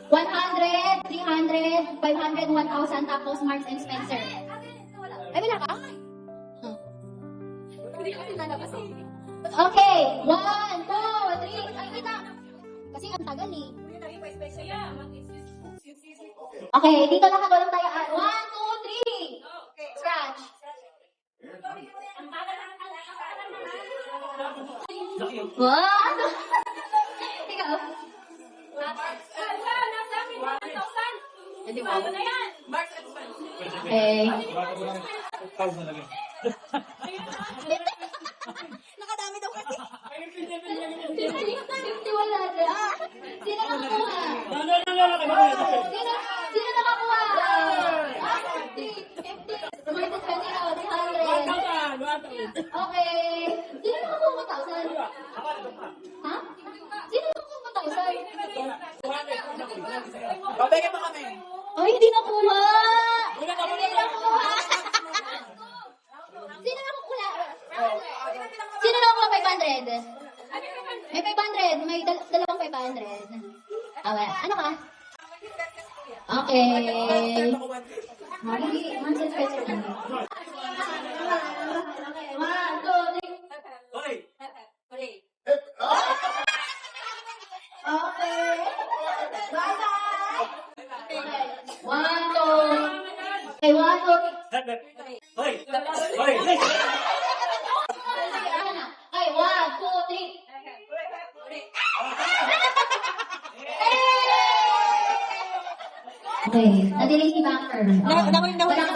100, 300, 500, 1,000, tapos Marks and Spencer. Ay, wala ka? Okay, 1, 2, 3. Ay, kita. Kasi ang tagal eh. Okay, dito lahat walang tayo. 1, 2, 3. Scratch. Wow! Ikaw. Okay. Nakadami daw kasi. 50 wala na. Sino nakakuha? Sino nakakuha? 50. 300. Okay. Sino nakakuha 1,000? Ha? Sino nakakuha 1,000? Babagay pa kami. Ay, hindi nakuha. Hindi nakuha. Sino nakukuha? Sino nakuha 500? May 500. May dalawang 500. Wala. Ano ka? Okay. Hindi. Marks and Spencer lang. Okay. 1, 2, 3. Okay. Bye-bye. Okay. 1, 2. Okay, 1, 2. Okay, 1, 2, 3. Okay, na-delay si Backer. Wala ka tayong nagaya.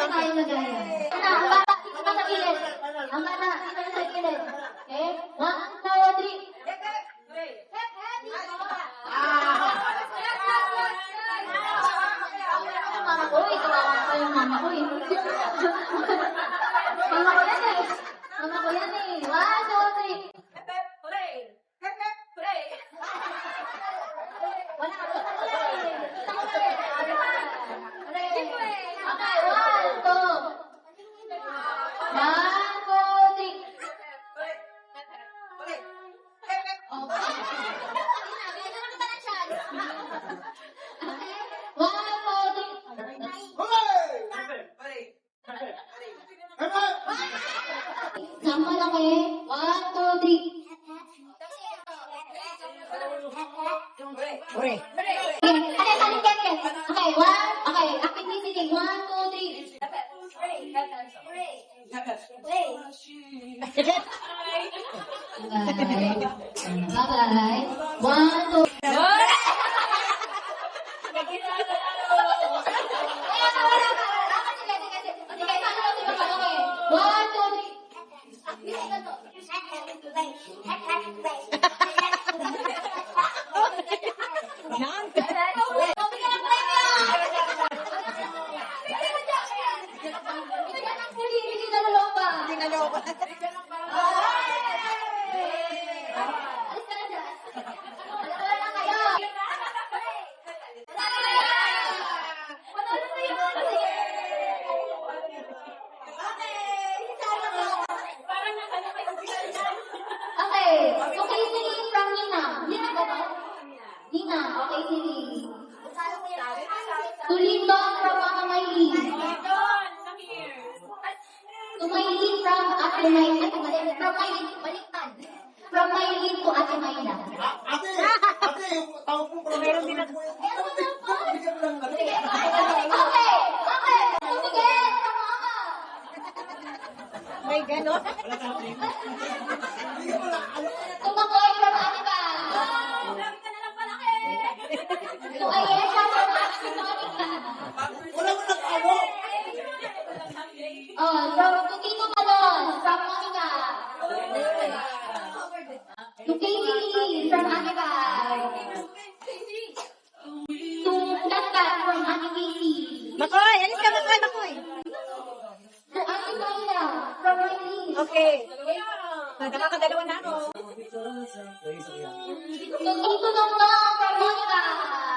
Ang bata, dito sa gilid. Ang bata, dito sa gilid. Okay, 1, 2, 3. Mama ko, kawawa pa yung mama ko eh. Mama ko yan eh. Mama ko yan eh. 1, 2, 3. Wala ka sa okay, 1, 2. 1, 2, 3. Sama lang eh. 1, 2, 3. Okay, okay, 1. Okay, activity 1, 2, 3. Bye-bye. 1, 2. Okay, singing from Nina. Nina ba to? Nina, okay, singing. Tulindong from Mama Maylin. Tumaylin from Ate Maylin. From Maylin, baliktad. From Maylin to Ate Mayla. Ate, tawag po ko. Meron din ako. Okay. Sige, sama ka. May ganon. Tumakoy from Ate Ba. Ayesha from Ate Monica. Wala mo nag-ano. From Tito Malon, from Monica. To Katie from Ate Ba. To Kat from Ate Katie. Makoy, alis ka Makoy. To Ate Mayla from Maylin. Okay. Nakakadalawa na ako. To Tito Nongnong from Monica.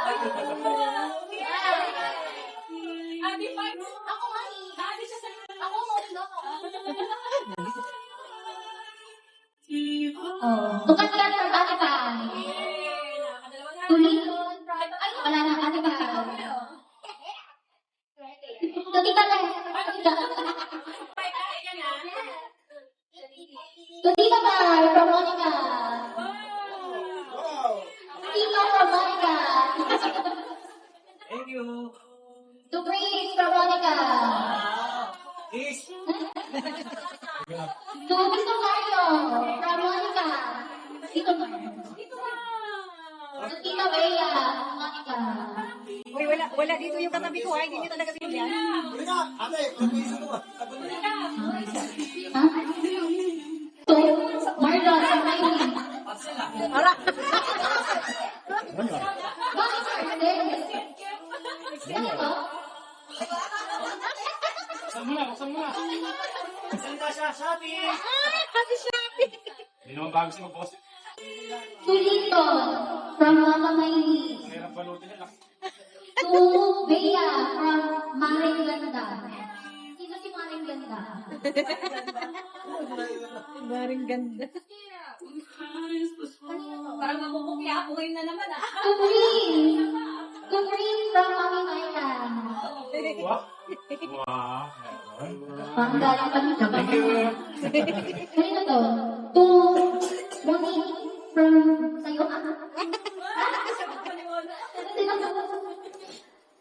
Ako nga eh. Ako Monica. Tukat lang from Ate Ba. Tulindon from... Ay, wala na. Ate Ba. To Prince from Monica. Is. To Tito Mario from Monica. Tito Mario. To Tita Bea from Monica. Uy, wala dito yung katabi ko, ay, hindi nyo talaga binigyan. Halika, ate, pag-iisa ko ba? Ha? To Marlon from Maylin. Ara! Bakit sir? Ano to? Buksan mo na. Buksan ka siya, Shopee. Happy shopping! Hindi naman bago siya mag-post. To Lito from Mama Maylin. Mahirap balutin nila. To Bea from Maring Ganda. Sino si Maring Ganda? Maring ganda. Parang mamumukya ako na naman ah. To Green. To Green from Mami Mayla. Wow. Ang galing pa nito. Thank you. Kanino to? To Monique from sa'yo.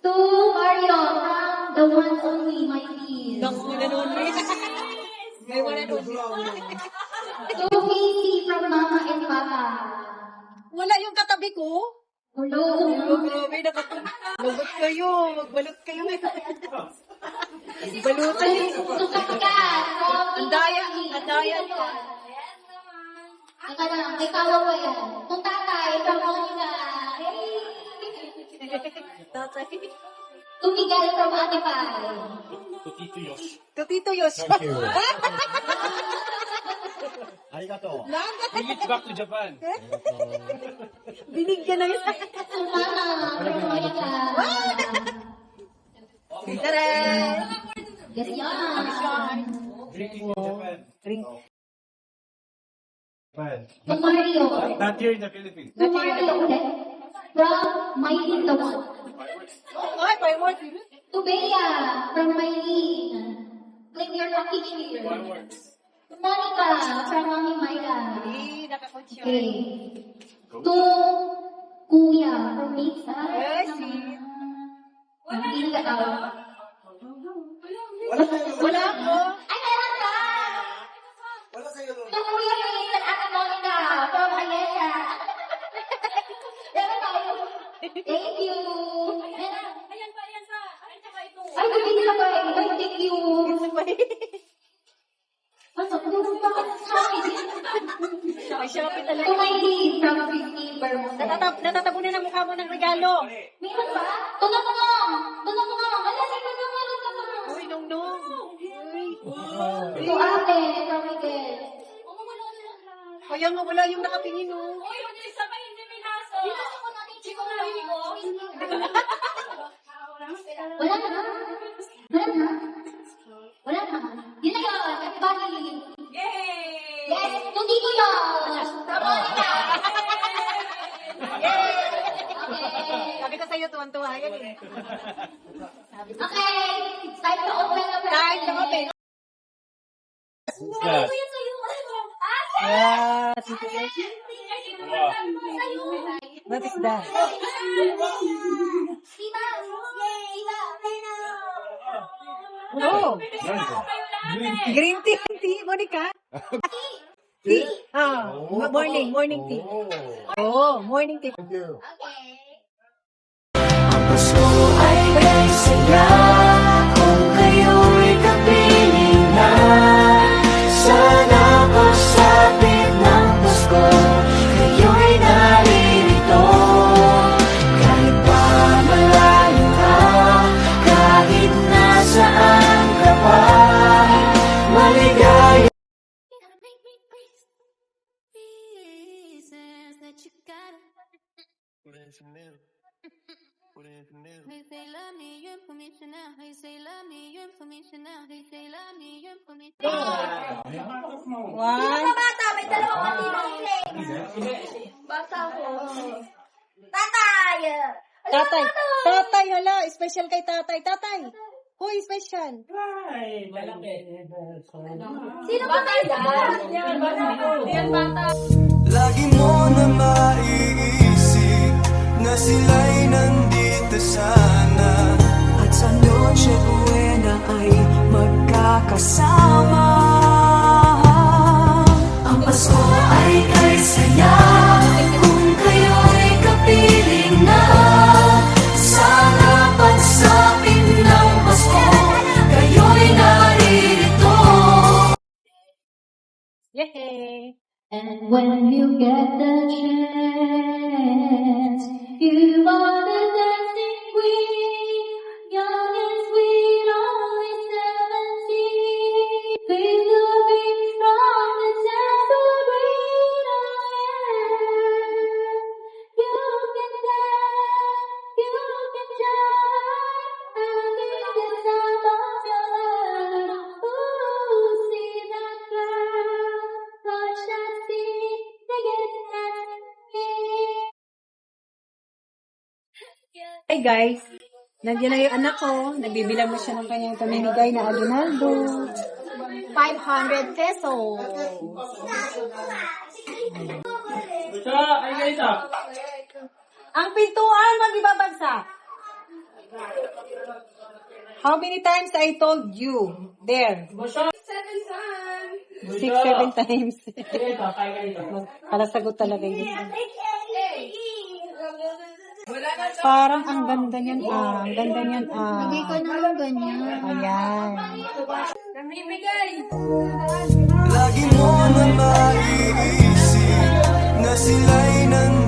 To Mario from the one only, my dear. Naku, nanunod. May wala doon. To Casey from Mama and Papa. Wala yung katabi ko. Hello. Oh, grabe, nakabalot kayo. Magbalot kayo. Balutan yung... To Kapikat from Andayan ka. Ika lang, may kawawa yan. To Tatay from Monica. Tatay. To Miguel from Ate Pai. To Tito Yosh. To Tito Yos. Thank you. Arigato. We get back to Japan. Binigyan na yun. To Mama from Monica. Tara! Yes, yan. Drinking in Japan. Drink. Japan. To Mario. Not here in the Philippines. To Mario ulit. From Maylin the one. Ay, may more. To Bea from Maylin. Clean your lucky cheer. One word. To Monica from Mami Mayla. Eh, nakakonsyon. Okay. To Kuya from Misa. Yes, eh. Hindi ka daw. Wala ako. Ay, meron ka! Wala sa'yo nun. To Kuya Misa at Ate Monica from Ayesha. Meron tayo. Thank you. Meron. Ay, hindi ka ba? Ay, thank you. Ano, meron pa ka sa akin. May Shopee talaga. To my lead from 15 Bermuda. Natatabunan ang mukha mo ng regalo. Meron ba? Tulong mo nga! Tulong mo nga! Wala, sino na meron ka ba? Uy, nung. Uy. To ate from Miguel. Kaya nga wala yung nakatingin, oh. Pinasok ko natin yung chiko mo. Wala na. Wala na. Wala na. Yun na yun. Everybody. Yes! Hindi ko yun! From Monica! Sabi ko sa'yo, tuwan-tuwa yan, eh. Okay. Time to open the present. Time to open. Yes. Yeah, Tito Yos. What is that? Tita! Oh, green tea. Tea, Monica. Tea. Ah, morning tea. Oh, morning tea. Okay. Ang puso ay kay saya kung kayo'y kapiling na. Sana pasapit ng Pasko, kayo'y naririto. Kahit pa malayo ka, kahit nasaan ka pa, maligaya. One. Bata, may dalawang Bata ko. Tatay! Tatay. Tatay, hala. Special kay tatay. Tatay. Hoy, special. Sino ba tayo? Yan, bata. Lagi mo na maiisip na sila'y nandito sana. magkakasama. Ang Pasko ay kay saya kung kayo'y kapiling na. Sana pagsapit ng Pasko, kayo'y naririto. Yay! And when you get the chance, you are the dancing queen, young and sweet, only 17. Feel the beat from the tambourine, oh yeah. You can dance, you can jive, and be the time of your life. Ooh, see that girl, watch that scene, singing that scene. Hey guys, nandiyan na yung anak ko. Nagbibilang mo siya ng kanyang pamimigay na aguinaldo. 500 pesos. Ang pintuan mag-ibabagsak. How many times I told you? There. 6, 7 times. Palasagot talaga yun. Parang ang ganda niyan ah. Ang ganda niyan ah. Hindi ko naman ganyan. Ayan. Lagi mo na maiisip na sila'y nandito.